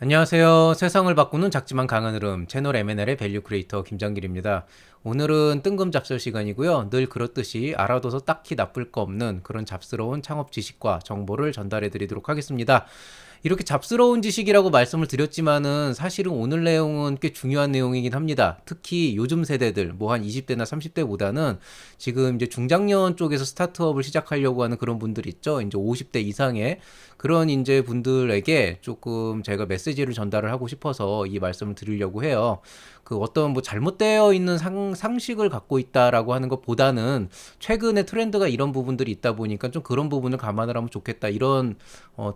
안녕하세요. 세상을 바꾸는 작지만 강한 흐름 채널 M&L의 밸류 크리에이터 김장길입니다. 오늘은 뜬금 잡설 시간이고요. 늘 그렇듯이 알아둬서 딱히 나쁠 거 없는 그런 잡스러운 창업 지식과 정보를 전달해 드리도록 하겠습니다. 이렇게 잡스러운 지식이라고 말씀을 드렸지만은 사실은 오늘 내용은 꽤 중요한 내용이긴 합니다. 특히 요즘 세대들, 뭐 한 20대나 30대보다는 지금 이제 중장년 쪽에서 스타트업을 시작하려고 하는 그런 분들 있죠. 이제 50대 이상의 그런 이제 분들에게 조금 제가 메시지를 전달을 하고 싶어서 이 말씀을 드리려고 해요. 그 어떤 뭐 잘못되어 있는 상식을 갖고 있다라고 하는 것보다는 최근에 트렌드가 이런 부분들이 있다 보니까 좀 그런 부분을 감안을 하면 좋겠다. 이런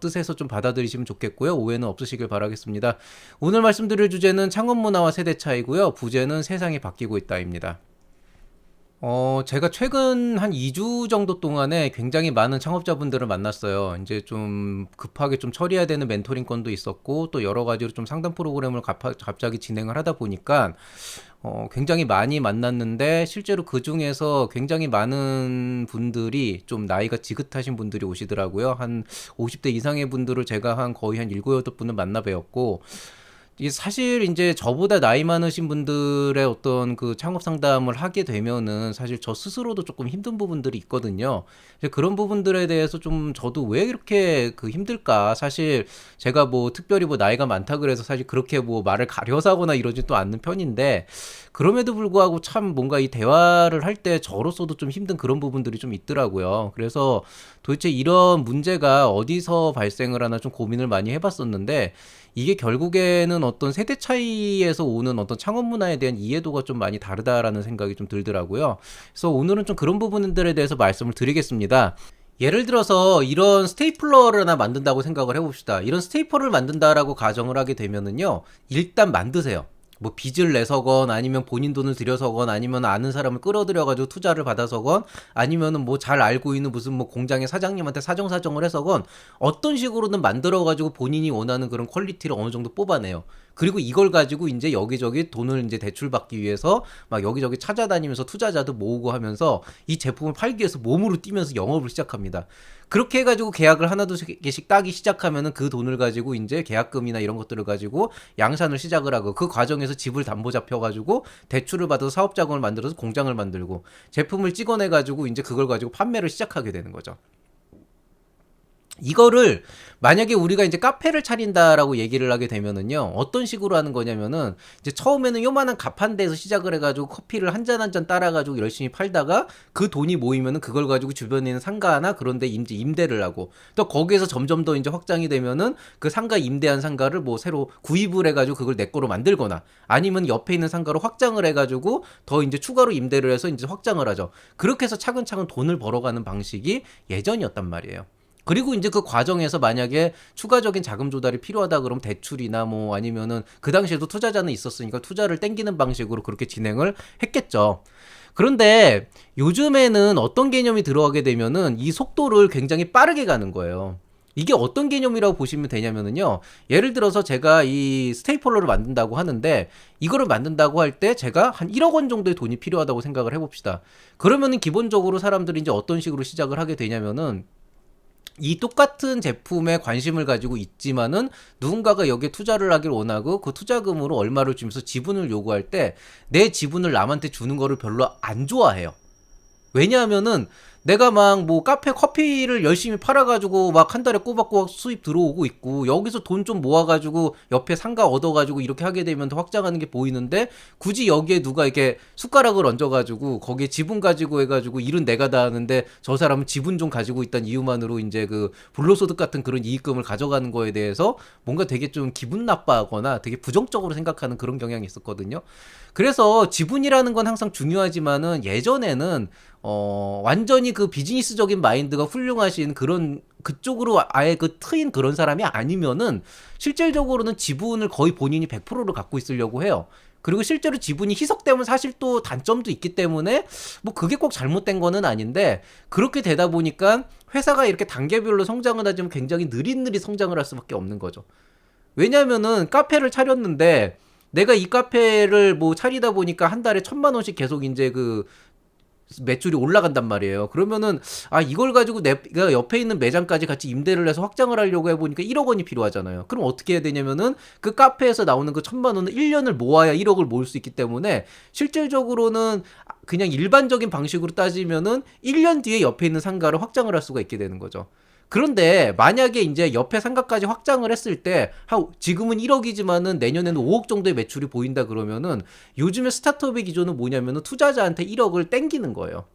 뜻에서 좀 받아들이시면 좋겠고요. 오해는 없으시길 바라겠습니다. 오늘 말씀드릴 주제는 창업 문화와 세대 차이고요. 부제는 세상이 바뀌고 있다입니다. 제가 최근 한 2주 정도 동안에 굉장히 많은 창업자분들을 만났어요. 이제 좀 급하게 좀 처리해야 되는 멘토링 건도 있었고, 또 여러 가지로 좀 상담 프로그램을 갑자기 진행을 하다 보니까, 굉장히 많이 만났는데, 실제로 그 중에서 굉장히 많은 분들이 좀 나이가 지긋하신 분들이 오시더라고요. 한 50대 이상의 분들을 제가 한 거의 한 7, 8분을 만나 뵈었고, 이게 사실 이제 저보다 나이 많으신 분들의 어떤 그 창업 상담을 하게 되면은 사실 저 스스로도 조금 힘든 부분들이 있거든요. 이제 그런 부분들에 대해서 좀 저도 왜 이렇게 그 힘들까? 사실 제가 뭐 특별히 뭐 나이가 많다 그래서 사실 그렇게 뭐 말을 가려서 하거나 이러지 또 않는 편인데 그럼에도 불구하고 참 뭔가 이 대화를 할 때 저로서도 좀 힘든 그런 부분들이 좀 있더라고요. 그래서 도대체 이런 문제가 어디서 발생을 하나 좀 고민을 많이 해봤었는데 이게 결국에는 어떤 세대 차이에서 오는 어떤 창업 문화에 대한 이해도가 좀 많이 다르다라는 생각이 좀 들더라고요. 그래서 오늘은 좀 그런 부분들에 대해서 말씀을 드리겠습니다. 예를 들어서 이런 스테이플러를 하나 만든다고 생각을 해봅시다. 이런 스테이플러를 만든다라고 가정을 하게 되면은요, 일단 만드세요. 뭐 빚을 내서건 아니면 본인 돈을 들여서건 아니면 아는 사람을 끌어들여가지고 투자를 받아서건 아니면은 뭐 잘 알고 있는 무슨 뭐 공장의 사장님한테 사정사정을 해서건 어떤 식으로든 만들어가지고 본인이 원하는 그런 퀄리티를 어느 정도 뽑아내요. 그리고 이걸 가지고 이제 여기저기 돈을 이제 대출받기 위해서 막 여기저기 찾아다니면서 투자자도 모으고 하면서 이 제품을 팔기 위해서 몸으로 뛰면서 영업을 시작합니다. 그렇게 해가지고 계약을 하나둘 개씩 따기 시작하면은 그 돈을 가지고 이제 계약금이나 이런 것들을 가지고 양산을 시작을 하고 그 과정에서 집을 담보 잡혀가지고 대출을 받아서 사업자금을 만들어서 공장을 만들고 제품을 찍어내가지고 이제 그걸 가지고 판매를 시작하게 되는 거죠. 이거를 만약에 우리가 이제 카페를 차린다라고 얘기를 하게 되면은요 어떤 식으로 하는 거냐면은 이제 처음에는 요만한 갑한 데에서 시작을 해가지고 커피를 한 잔 한 잔 따라가지고 열심히 팔다가 그 돈이 모이면은 그걸 가지고 주변에 있는 상가나 그런데 이제 임대를 하고 또 거기에서 점점 더 이제 확장이 되면은 그 상가 임대한 상가를 뭐 새로 구입을 해가지고 그걸 내 거로 만들거나 아니면 옆에 있는 상가로 확장을 해가지고 더 이제 추가로 임대를 해서 이제 확장을 하죠. 그렇게 해서 차근차근 돈을 벌어가는 방식이 예전이었단 말이에요. 그리고 이제 그 과정에서 만약에 추가적인 자금 조달이 필요하다 그러면 대출이나 뭐 아니면은 그 당시에도 투자자는 있었으니까 투자를 땡기는 방식으로 그렇게 진행을 했겠죠. 그런데 요즘에는 어떤 개념이 들어가게 되면은 이 속도를 굉장히 빠르게 가는 거예요. 이게 어떤 개념이라고 보시면 되냐면은요. 예를 들어서 제가 이 스테이플러를 만든다고 하는데 이거를 만든다고 할 때 제가 한 1억 원 정도의 돈이 필요하다고 생각을 해봅시다. 그러면은 기본적으로 사람들이 이제 어떤 식으로 시작을 하게 되냐면은 이 똑같은 제품에 관심을 가지고 있지만은 누군가가 여기에 투자를 하길 원하고 그 투자금으로 얼마를 주면서 지분을 요구할 때 내 지분을 남한테 주는 거를 별로 안 좋아해요. 왜냐하면은 내가 막 뭐 카페 커피를 열심히 팔아가지고 막 한 달에 꼬박꼬박 수입 들어오고 있고 여기서 돈 좀 모아가지고 옆에 상가 얻어가지고 이렇게 하게 되면 더 확장하는 게 보이는데 굳이 여기에 누가 이렇게 숟가락을 얹어가지고 거기에 지분 가지고 해가지고 일은 내가 다 하는데 저 사람은 지분 좀 가지고 있다는 이유만으로 이제 그 불로소득 같은 그런 이익금을 가져가는 거에 대해서 뭔가 되게 좀 기분 나빠하거나 되게 부정적으로 생각하는 그런 경향이 있었거든요. 그래서 지분이라는 건 항상 중요하지만은 예전에는 완전히 그 비즈니스적인 마인드가 훌륭하신 그런 그쪽으로 아예 그 트인 그런 사람이 아니면은 실질적으로는 지분을 거의 본인이 100%를 갖고 있으려고 해요. 그리고 실제로 지분이 희석되면 사실 또 단점도 있기 때문에 뭐 그게 꼭 잘못된 거는 아닌데 그렇게 되다 보니까 회사가 이렇게 단계별로 성장을 하지만 굉장히 느릿느릿 성장을 할 수밖에 없는 거죠. 왜냐면은 카페를 차렸는데 내가 이 카페를 뭐 차리다 보니까 한 달에 1,000만 원씩 계속 이제 그 매출이 올라간단 말이에요. 그러면은 이걸 가지고 내가 옆에 있는 매장까지 같이 임대를 해서 확장을 하려고 해보니까 1억 원이 필요하잖아요. 그럼 어떻게 해야 되냐면은 그 카페에서 나오는 그 1,000만 원은 1년을 모아야 1억을 모을 수 있기 때문에 실질적으로는 그냥 일반적인 방식으로 따지면은 1년 뒤에 옆에 있는 상가를 확장을 할 수가 있게 되는 거죠. 그런데 만약에 이제 옆에 상가까지 확장을 했을 때 지금은 1억이지만은 내년에는 5억 정도의 매출이 보인다 그러면은 요즘에 스타트업의 기조는 뭐냐면은 투자자한테 1억을 땡기는 거예요.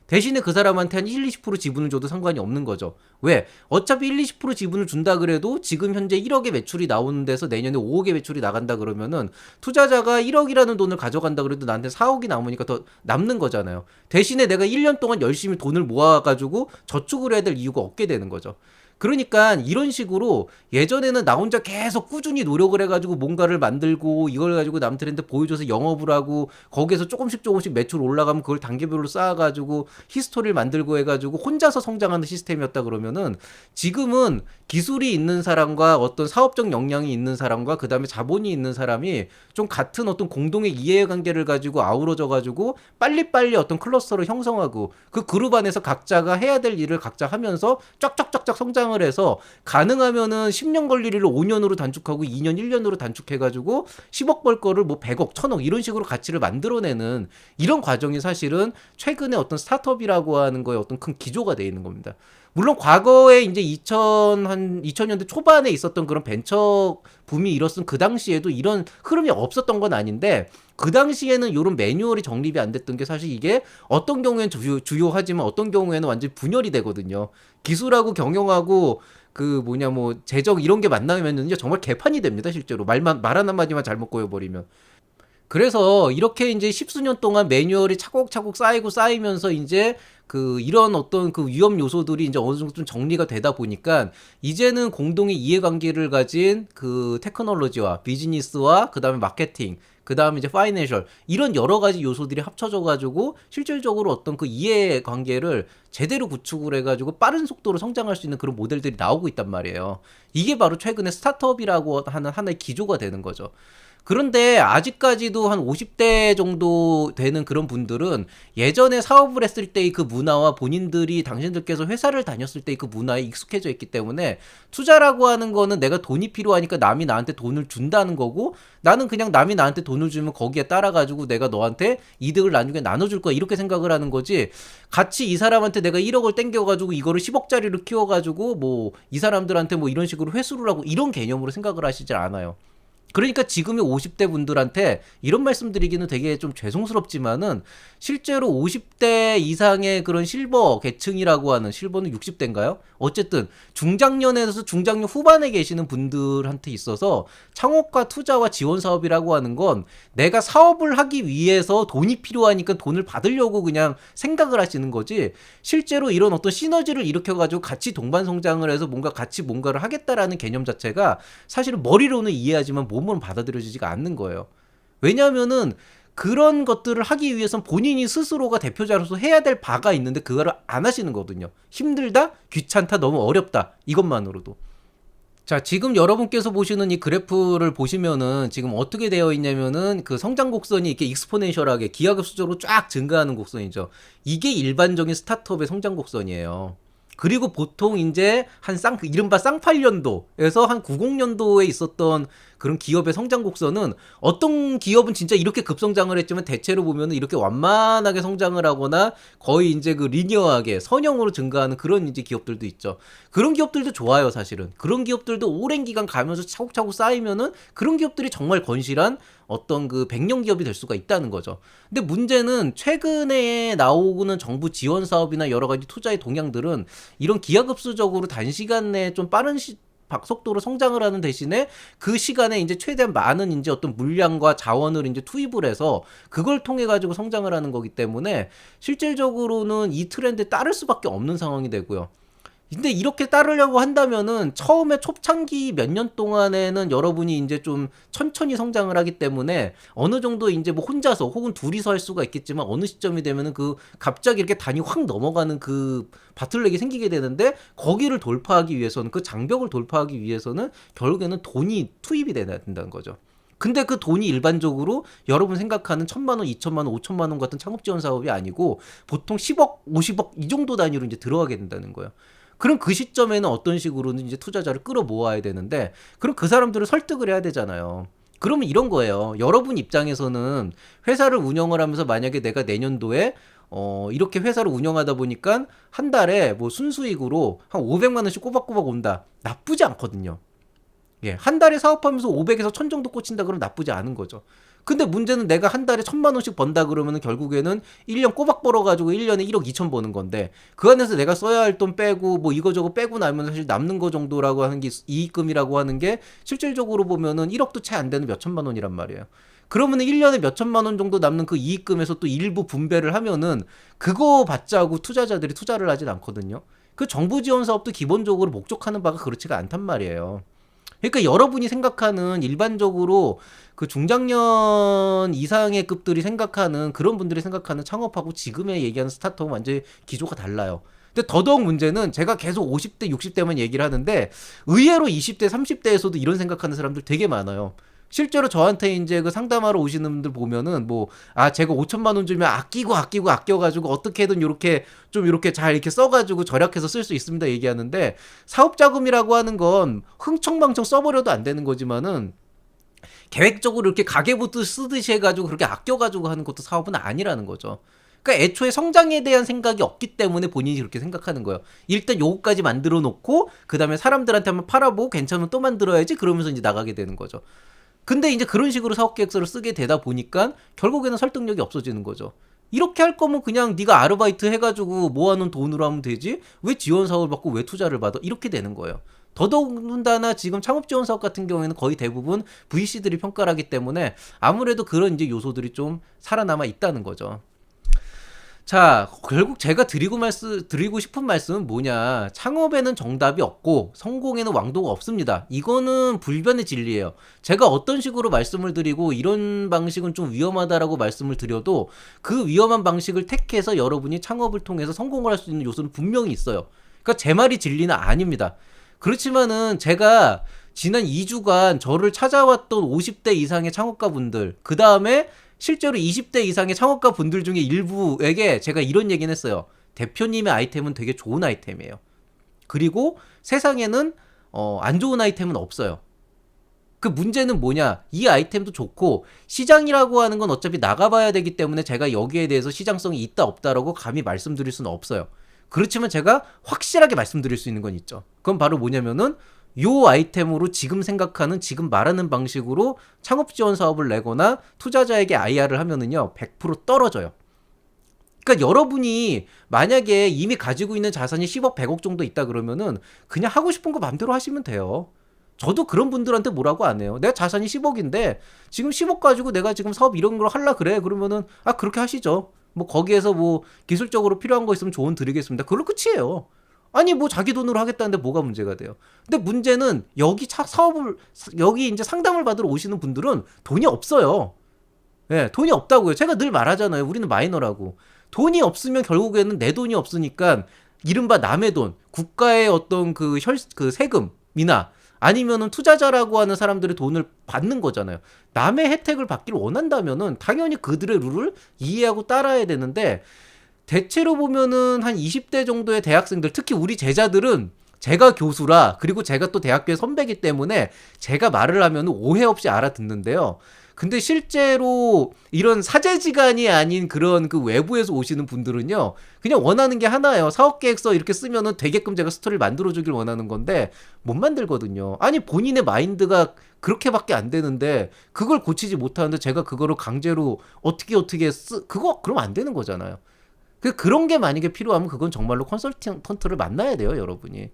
대신에 그 사람한테 한 1, 20% 지분을 줘도 상관이 없는 거죠. 왜? 어차피 1, 20% 지분을 준다 그래도 지금 현재 1억의 매출이 나오는 데서 내년에 5억의 매출이 나간다 그러면은 투자자가 1억이라는 돈을 가져간다 그래도 나한테 4억이 남으니까 더 남는 거잖아요. 대신에 내가 1년 동안 열심히 돈을 모아가지고 저축을 해야 될 이유가 없게 되는 거죠. 그러니까 이런 식으로 예전에는 나 혼자 계속 꾸준히 노력을 해가지고 뭔가를 만들고 이걸 가지고 남들한테 보여줘서 영업을 하고 거기에서 조금씩 조금씩 매출 올라가면 그걸 단계별로 쌓아가지고 히스토리를 만들고 해가지고 혼자서 성장하는 시스템이었다 그러면은 지금은 기술이 있는 사람과 어떤 사업적 역량이 있는 사람과 그 다음에 자본이 있는 사람이 좀 같은 어떤 공동의 이해관계를 가지고 아우러져 가지고 빨리빨리 어떤 클러스터를 형성하고 그 그룹 안에서 각자가 해야 될 일을 각자 하면서 쫙쫙쫙쫙 성장을 해서 가능하면은 10년 걸릴 일을 5년으로 단축하고 2년 1년으로 단축해 가지고 10억 벌 거를 뭐 100억 1000억 이런 식으로 가치를 만들어내는 이런 과정이 사실은 최근에 어떤 스타트업이라고 하는 거에 어떤 큰 기조가 되어 있는 겁니다. 물론 과거에 이제 2000년대 초반에 있었던 그런 벤처 붐이 일었은 그 당시에도 이런 흐름이 없었던 건 아닌데 그 당시에는 이런 매뉴얼이 정립이 안 됐던 게 사실 이게 어떤 경우에는 주요하지만 어떤 경우에는 완전히 분열이 되거든요. 기술하고 경영하고 그 뭐냐 뭐 재정 이런 게 만나면은요 정말 개판이 됩니다 실제로 말 한 마디만 잘못 꼬여버리면. 그래서 이렇게 이제 십수년 동안 매뉴얼이 차곡차곡 쌓이고 쌓이면서 이제 그 이런 어떤 그 위험 요소들이 이제 어느 정도 좀 정리가 되다 보니까 이제는 공동의 이해관계를 가진 그 테크놀로지와 비즈니스와 그다음에 마케팅 그다음에 이제 파이낸셜 이런 여러 가지 요소들이 합쳐져 가지고 실질적으로 어떤 그 이해관계를 제대로 구축을 해가지고 빠른 속도로 성장할 수 있는 그런 모델들이 나오고 있단 말이에요. 이게 바로 최근에 스타트업이라고 하는 하나의 기조가 되는 거죠. 그런데 아직까지도 한 50대 정도 되는 그런 분들은 예전에 사업을 했을 때의 그 문화와 본인들이 당신들께서 회사를 다녔을 때의 그 문화에 익숙해져 있기 때문에 투자라고 하는 거는 내가 돈이 필요하니까 남이 나한테 돈을 준다는 거고 나는 그냥 남이 나한테 돈을 주면 거기에 따라가지고 내가 너한테 이득을 나중에 나눠줄 거야 이렇게 생각을 하는 거지 같이 이 사람한테 내가 1억을 땡겨가지고 이거를 10억짜리로 키워가지고 뭐 이 사람들한테 뭐 이런 식으로 회수를 하고 이런 개념으로 생각을 하시질 않아요. 그러니까 지금의 50대 분들한테 이런 말씀 드리기는 되게 좀 죄송스럽지만은 실제로 50대 이상의 그런 실버 계층이라고 하는 실버는 60대인가요? 어쨌든 중장년에서 중장년 후반에 계시는 분들한테 있어서 창업과 투자와 지원 사업이라고 하는 건 내가 사업을 하기 위해서 돈이 필요하니까 돈을 받으려고 그냥 생각을 하시는 거지 실제로 이런 어떤 시너지를 일으켜가지고 같이 동반 성장을 해서 뭔가 같이 뭔가를 하겠다라는 개념 자체가 사실은 머리로는 이해하지만 몸으로는 받아들여지지가 않는 거예요. 왜냐하면은 그런 것들을 하기 위해선 본인이 스스로가 대표자로서 해야 될 바가 있는데 그거를 안 하시는 거거든요. 힘들다? 귀찮다? 너무 어렵다. 이것만으로도. 자, 지금 여러분께서 보시는 이 그래프를 보시면은 지금 어떻게 되어 있냐면은 그 성장 곡선이 이렇게 익스포넨셜하게 기하급수적으로 쫙 증가하는 곡선이죠. 이게 일반적인 스타트업의 성장 곡선이에요. 그리고 보통 이제 이른바 쌍팔년도에서 한 90년도에 있었던 그런 기업의 성장 곡선은 어떤 기업은 진짜 이렇게 급성장을 했지만 대체로 보면은 이렇게 완만하게 성장을 하거나 거의 이제 그 리니어하게 선형으로 증가하는 그런 이제 기업들도 있죠. 그런 기업들도 좋아요, 사실은. 그런 기업들도 오랜 기간 가면서 차곡차곡 쌓이면은 그런 기업들이 정말 건실한 어떤 그 백년 기업이 될 수가 있다는 거죠. 근데 문제는 최근에 나오고는 정부 지원 사업이나 여러 가지 투자의 동향들은 이런 기하급수적으로 단시간 내에 좀 빠른 속도로 성장을 하는 대신에 그 시간에 이제 최대한 많은 이제 어떤 물량과 자원을 이제 투입을 해서 그걸 통해 가지고 성장을 하는 거기 때문에 실질적으로는 이 트렌드에 따를 수밖에 없는 상황이 되고요. 근데 이렇게 따르려고 한다면은 처음에 초창기 몇 년 동안에는 여러분이 이제 좀 천천히 성장을 하기 때문에 어느 정도 이제 뭐 혼자서 혹은 둘이서 할 수가 있겠지만 어느 시점이 되면은 그 갑자기 이렇게 단이 확 넘어가는 그 바틀렉이 생기게 되는데 거기를 돌파하기 위해서는 그 장벽을 돌파하기 위해서는 결국에는 돈이 투입이 돼야 된다는 거죠. 근데 그 돈이 일반적으로 여러분 생각하는 1,000만 원, 2,000만 원, 5,000만 원 같은 창업 지원 사업이 아니고 보통 10억, 50억 이 정도 단위로 이제 들어가게 된다는 거예요. 그럼 그 시점에는 어떤 식으로는 이제 투자자를 끌어모아야 되는데, 그럼 그 사람들을 설득을 해야 되잖아요. 그러면 이런 거예요. 여러분 입장에서는 회사를 운영을 하면서 만약에 내가 내년도에 이렇게 회사를 운영하다 보니까 한 달에 뭐 순수익으로 한 500만 원씩 꼬박꼬박 온다. 나쁘지 않거든요. 예, 한 달에 사업하면서 500에서 1000 정도 꽂힌다 그러면 나쁘지 않은 거죠. 근데 문제는 내가 한 달에 1000만 원씩 번다 그러면은 결국에는 1년 꼬박 벌어가지고 1년에 1억 2천 버는 건데, 그 안에서 내가 써야 할 돈 빼고 뭐 이거저거 빼고 나면 사실 남는 거 정도라고 하는 게 이익금이라고 하는 게 실질적으로 보면은 1억도 채 안 되는 몇 천만 원이란 말이에요. 그러면은 1년에 몇 천만 원 정도 남는 그 이익금에서 또 일부 분배를 하면은 그거 받자고 투자자들이 투자를 하진 않거든요. 그 정부 지원 사업도 기본적으로 목적하는 바가 그렇지가 않단 말이에요. 그러니까 여러분이 생각하는 일반적으로 그 중장년 이상의 급들이 생각하는 그런 분들이 생각하는 창업하고 지금의 얘기하는 스타트업은 완전히 기조가 달라요. 근데 더더욱 문제는 제가 계속 50대, 60대만 얘기를 하는데 의외로 20대, 30대에서도 이런 생각하는 사람들 되게 많아요. 실제로 저한테 이제 그 상담하러 오시는 분들 보면은 뭐, 아, 제가 5천만 원 주면 아끼고 아껴가지고 어떻게든 요렇게 좀 이렇게 잘 이렇게 써가지고 절약해서 쓸 수 있습니다 얘기하는데, 사업 자금이라고 하는 건 흥청망청 써버려도 안 되는 거지만은 계획적으로 이렇게 가계부터 쓰듯이 해가지고 그렇게 아껴가지고 하는 것도 사업은 아니라는 거죠. 그러니까 애초에 성장에 대한 생각이 없기 때문에 본인이 그렇게 생각하는 거예요. 일단 요거까지 만들어 놓고 그 다음에 사람들한테 한번 팔아보고 괜찮으면 또 만들어야지, 그러면서 이제 나가게 되는 거죠. 근데 이제 그런 식으로 사업계획서를 쓰게 되다 보니까 결국에는 설득력이 없어지는 거죠. 이렇게 할 거면 그냥 네가 아르바이트 해가지고 모아놓은 돈으로 하면 되지, 왜 지원 사업을 받고 왜 투자를 받아, 이렇게 되는 거예요. 더더군다나 지금 창업 지원 사업 같은 경우에는 거의 대부분 VC들이 평가를 하기 때문에 아무래도 그런 이제 요소들이 좀 살아남아 있다는 거죠. 자, 결국 제가 드리고 싶은 말씀은 뭐냐. 창업에는 정답이 없고 성공에는 왕도가 없습니다. 이거는 불변의 진리예요. 제가 어떤 식으로 말씀을 드리고 이런 방식은 좀 위험하다라고 말씀을 드려도 그 위험한 방식을 택해서 여러분이 창업을 통해서 성공을 할 수 있는 요소는 분명히 있어요. 그러니까 제 말이 진리는 아닙니다. 그렇지만은 제가 지난 2주간 저를 찾아왔던 50대 이상의 창업가 분들, 그 다음에 실제로 20대 이상의 창업가 분들 중에 일부에게 제가 이런 얘기는 했어요. 대표님의 아이템은 되게 좋은 아이템이에요. 그리고 세상에는 안 좋은 아이템은 없어요. 그 문제는 뭐냐, 이 아이템도 좋고 시장이라고 하는 건 어차피 나가봐야 되기 때문에 제가 여기에 대해서 시장성이 있다 없다라고 감히 말씀드릴 수는 없어요. 그렇지만 제가 확실하게 말씀드릴 수 있는 건 있죠. 그건 바로 뭐냐면은 요 아이템으로 지금 생각하는, 지금 말하는 방식으로 창업 지원 사업을 내거나 투자자에게 IR을 하면은요 100% 떨어져요. 그러니까 여러분이 만약에 이미 가지고 있는 자산이 10억, 100억 정도 있다 그러면은 그냥 하고 싶은 거 마음대로 하시면 돼요. 저도 그런 분들한테 뭐라고 안 해요. 내가 자산이 10억인데 지금 10억 가지고 내가 지금 사업 이런 걸 하려 그래. 그러면은 아, 그렇게 하시죠. 뭐 거기에서 뭐 기술적으로 필요한 거 있으면 조언 드리겠습니다. 그걸로 끝이에요. 아니 뭐 자기 돈으로 하겠다는데 뭐가 문제가 돼요. 근데 문제는 여기 이제 상담을 받으러 오시는 분들은 돈이 없어요. 예, 돈이 없다고요. 제가 늘 말하잖아요. 우리는 마이너라고. 돈이 없으면 결국에는 내 돈이 없으니까 이른바 남의 돈, 국가의 어떤 그 세금이나 아니면은 투자자라고 하는 사람들의 돈을 받는 거잖아요. 남의 혜택을 받기를 원한다면은 당연히 그들의 룰을 이해하고 따라야 되는데, 대체로 보면은 한 20대 정도의 대학생들, 특히 우리 제자들은 제가 교수라, 그리고 제가 또 대학교의 선배기 때문에 제가 말을 하면 오해 없이 알아듣는데요. 근데 실제로 이런 사제지간이 아닌 그런 그 외부에서 오시는 분들은요, 그냥 원하는 게 하나예요. 사업계획서 이렇게 쓰면은 되게끔 제가 스토리를 만들어주길 원하는 건데 못 만들거든요. 아니 본인의 마인드가 그렇게밖에 안 되는데 그걸 고치지 못하는데 제가 그거를 강제로 어떻게 그거 그러면 안 되는 거잖아요. 그런 게 만약에 필요하면 그건 정말로 컨설턴트를 만나야 돼요, 여러분이.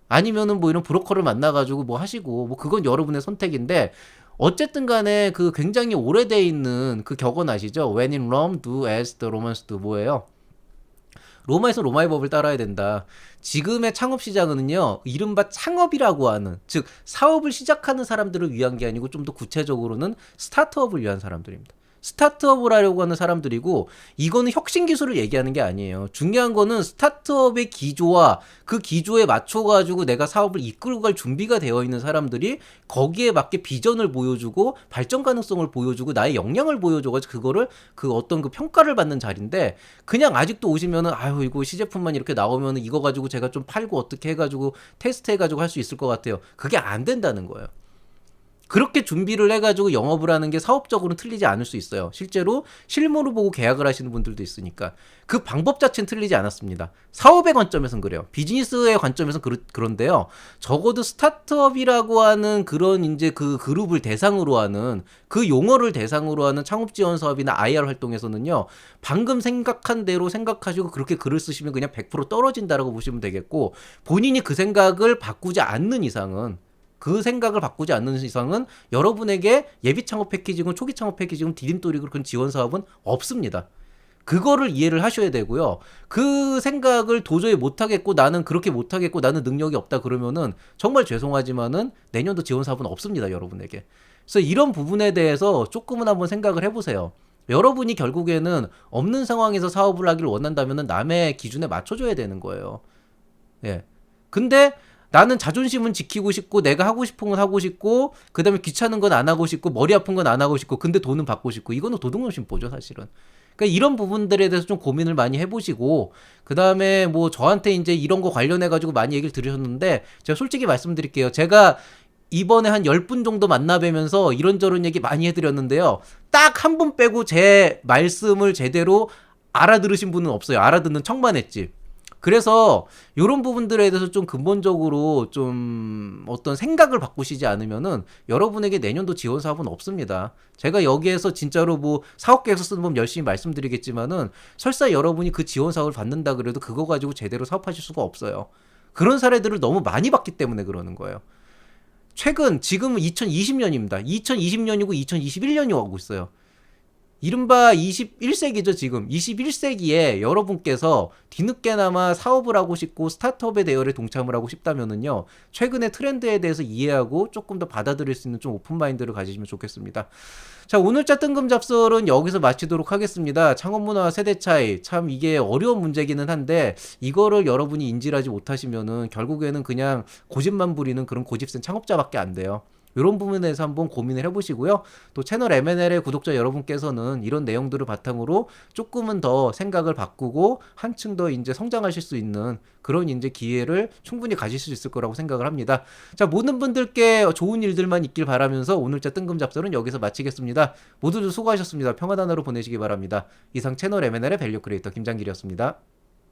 아니면은 뭐 이런 브로커를 만나가지고 뭐 하시고, 뭐 그건 여러분의 선택인데, 어쨌든 간에 그 굉장히 오래돼 있는 그 격언 아시죠? When in Rome, do as the Romans do. 뭐예요? 로마에서 로마의 법을 따라야 된다. 지금의 창업 시장은요, 이른바 창업이라고 하는, 즉 사업을 시작하는 사람들을 위한 게 아니고 좀 더 구체적으로는 스타트업을 위한 사람들입니다. 스타트업을 하려고 하는 사람들이고, 이거는 혁신 기술을 얘기하는 게 아니에요. 중요한 거는 스타트업의 기조와 그 기조에 맞춰가지고 내가 사업을 이끌고 갈 준비가 되어 있는 사람들이 거기에 맞게 비전을 보여주고 발전 가능성을 보여주고 나의 역량을 보여줘가지고 그거를 그 어떤 그 평가를 받는 자리인데, 그냥 아직도 오시면은 아유 이거 시제품만 이렇게 나오면은 이거 가지고 제가 좀 팔고 어떻게 해가지고 테스트 해가지고 할 수 있을 것 같아요. 그게 안 된다는 거예요. 그렇게 준비를 해가지고 영업을 하는 게 사업적으로는 틀리지 않을 수 있어요. 실제로 실물을 보고 계약을 하시는 분들도 있으니까 그 방법 자체는 틀리지 않았습니다. 사업의 관점에서는 그래요. 비즈니스의 관점에서는 그런데요. 적어도 스타트업이라고 하는 그런 이제 그 그룹을 대상으로 하는 그 용어를 대상으로 하는 창업 지원 사업이나 IR 활동에서는요. 방금 생각한 대로 생각하시고 그렇게 글을 쓰시면 그냥 100% 떨어진다라고 보시면 되겠고, 본인이 그 생각을 바꾸지 않는 이상은 그 생각을 바꾸지 않는 이상은 여러분에게 예비 창업 패키지군 초기 창업 패키지군 디딤돌이고 그런 지원 사업은 없습니다. 그거를 이해를 하셔야 되고요. 그 생각을 도저히 못하겠고 나는 그렇게 못하겠고 나는 능력이 없다 그러면은 정말 죄송하지만은 내년도 지원 사업은 없습니다, 여러분에게. 그래서 이런 부분에 대해서 조금은 한번 생각을 해보세요. 여러분이 결국에는 없는 상황에서 사업을 하기를 원한다면은 남의 기준에 맞춰줘야 되는 거예요. 예. 근데 나는 자존심은 지키고 싶고 내가 하고 싶은 건 하고 싶고 그다음에 귀찮은 건 안 하고 싶고 머리 아픈 건 안 하고 싶고 근데 돈은 받고 싶고, 이거는 도둑놈심보죠 사실은. 그러니까 이런 부분들에 대해서 좀 고민을 많이 해보시고, 그다음에 뭐 저한테 이제 이런 거 관련해 가지고 많이 얘기를 들으셨는데 제가 솔직히 말씀드릴게요. 제가 이번에 한 10분 정도 만나뵈면서 이런저런 얘기 많이 해드렸는데요. 딱 한 분 빼고 제 말씀을 제대로 알아들으신 분은 없어요. 알아듣는 척만 했지. 그래서 이런 부분들에 대해서 좀 근본적으로 좀 어떤 생각을 바꾸시지 않으면은 여러분에게 내년도 지원 사업은 없습니다. 제가 여기에서 진짜로 뭐 사업 계획서 쓰는 법 열심히 말씀드리겠지만은 설사 여러분이 그 지원 사업을 받는다 그래도 그거 가지고 제대로 사업하실 수가 없어요. 그런 사례들을 너무 많이 봤기 때문에 그러는 거예요. 최근 지금은 2020년입니다. 2020년이고 2021년이 오고 있어요. 이른바 21세기죠, 지금. 21세기에 여러분께서 뒤늦게나마 사업을 하고 싶고 스타트업의 대열에 동참을 하고 싶다면은요, 최근의 트렌드에 대해서 이해하고 조금 더 받아들일 수 있는 좀 오픈마인드를 가지시면 좋겠습니다. 자, 오늘자 뜬금 잡설은 여기서 마치도록 하겠습니다. 창업문화와 세대 차이. 참 이게 어려운 문제기는 한데, 이거를 여러분이 인지를 하지 못하시면은 결국에는 그냥 고집만 부리는 그런 고집센 창업자밖에 안 돼요. 이런 부분에 대해서 한번 고민을 해보시고요. 또 채널 M&L의 구독자 여러분께서는 이런 내용들을 바탕으로 조금은 더 생각을 바꾸고 한층 더 이제 성장하실 수 있는 그런 이제 기회를 충분히 가질 수 있을 거라고 생각을 합니다. 자, 모든 분들께 좋은 일들만 있길 바라면서 오늘자 뜬금 잡설은 여기서 마치겠습니다. 모두들 수고하셨습니다. 평화단으로 보내시기 바랍니다. 이상 채널 M&L의 밸류 크리에이터 김장길이었습니다.